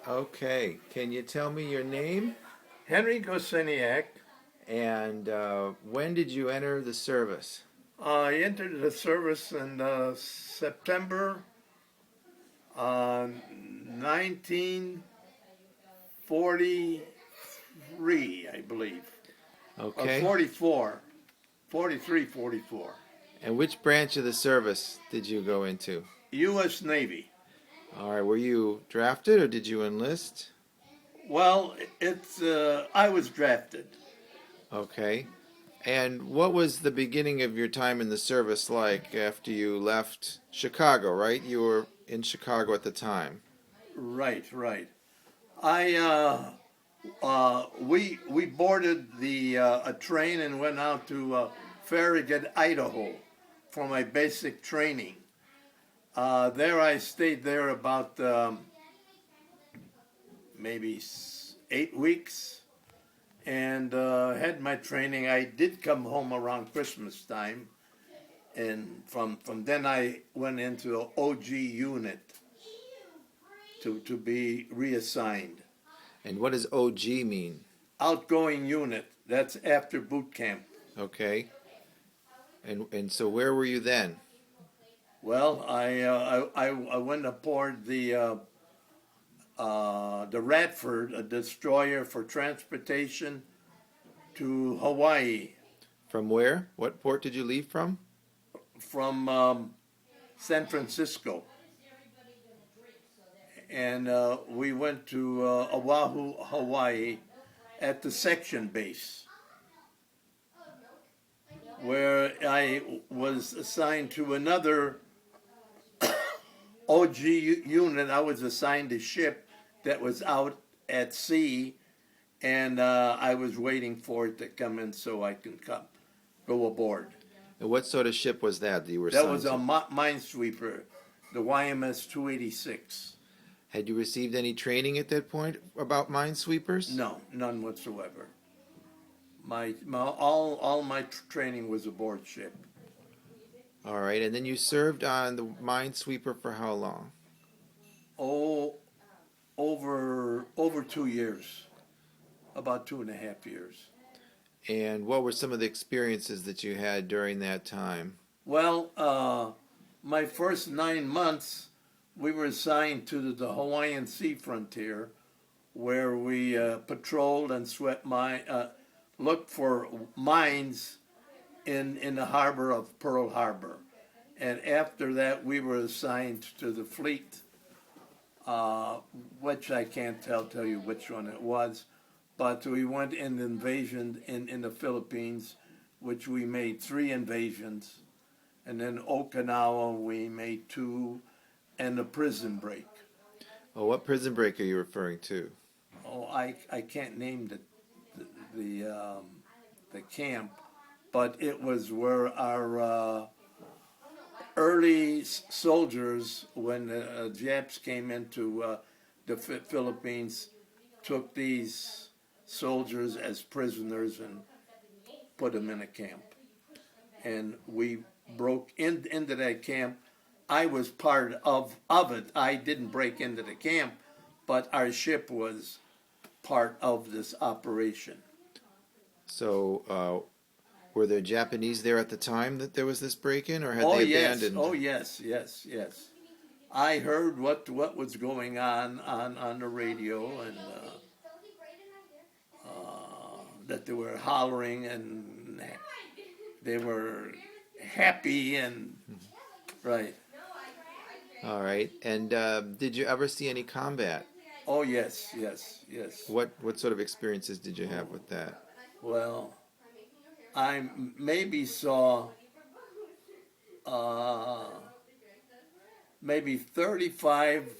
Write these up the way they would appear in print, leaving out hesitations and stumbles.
Okay. Can you tell me your name? Henry Gosciniak. And when did you enter the service? I entered the service in September 1943, I believe, or Okay. 44, 43, 44. And which branch of the service did you go into? U.S. Navy. All right. Were you drafted or did you enlist? Well, it's I was drafted. Okay. And what was the beginning of your time in the service like after you left Chicago, right? You were in Chicago at the time. Right, right. I we boarded the a train and went out to Farragut, Idaho, for my basic training. There I stayed there about maybe 8 weeks and had my training. I did come home around Christmas time, and from then I went into an OG unit to be reassigned. And what does OG mean? Outgoing unit. That's after boot camp. Okay. And so where were you then? Well, I went aboard the Radford, a destroyer for transportation to Hawaii From where? What port did you leave from? from San Francisco, and we went to Oahu, Hawaii, at the section base, where I was assigned to another OG unit. I was assigned a ship that was out at sea, and I was waiting for it to come in so I can go aboard. And what sort of ship was that you were That assigned was a to? minesweeper, the YMS 286. Had you received any training at that point about minesweepers? No, none whatsoever. All my training was aboard ship. All right, and then you served on the minesweeper for how long? Oh, over 2 years, about 2.5 years. And what were some of the experiences that you had during that time? Well, my first 9 months, we were assigned to the Hawaiian sea frontier, where we patrolled and looked for mines in the harbor of Pearl Harbor. And after that, we were assigned to the fleet, which I can't tell you which one it was, but we went in the invasion in the Philippines, which we made 3 invasions, and then Okinawa we made 2, and the prison break. Oh, what prison break are you referring to? Oh, I can't name the camp, but it was where our early soldiers, when the Japs came into the Philippines, took these soldiers as prisoners and put them in a camp. And we broke into that camp. I was part of it. I didn't break into the camp, but our ship was part of this operation. So, were there Japanese there at the time that there was this break-in, or had Oh they yes, abandoned? oh yes, yes, yes. I heard what was going on the radio, and that they were hollering and they were happy and right. All right. And did you ever see any combat? Oh yes, yes, yes. What sort of experiences did you have with that? Well, I maybe saw uh, maybe 35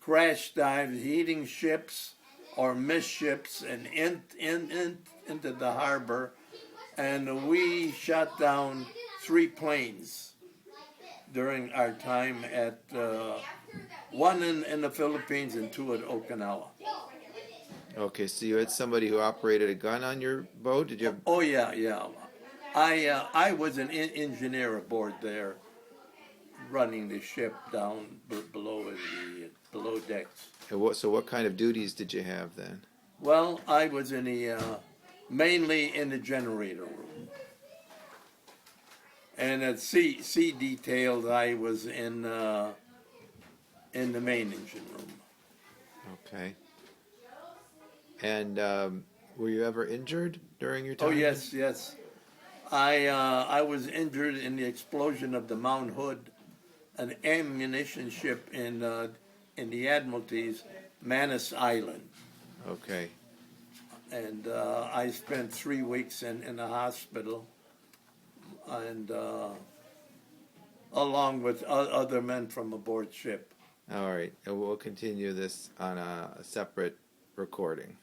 crash dives hitting ships or missed ships and into the harbor, and we shot down 3 planes during our time at one in the Philippines and 2 at Okinawa. Okay, so you had somebody who operated a gun on your boat? Did you have... Oh yeah, yeah. I was an engineer aboard there, running the ship down below the below decks. And so what kind of duties did you have then? Well, I was in the mainly in the generator room, and at sea detailed, I was in the main engine room. Okay. And were you ever injured during your time? Oh yes, yes. I was injured in the explosion of the Mount Hood, an ammunition ship in the Admiralty's Manus Island, Okay. and I spent 3 weeks in the hospital, and along with other men from aboard ship. All right. And we'll continue this on a separate recording.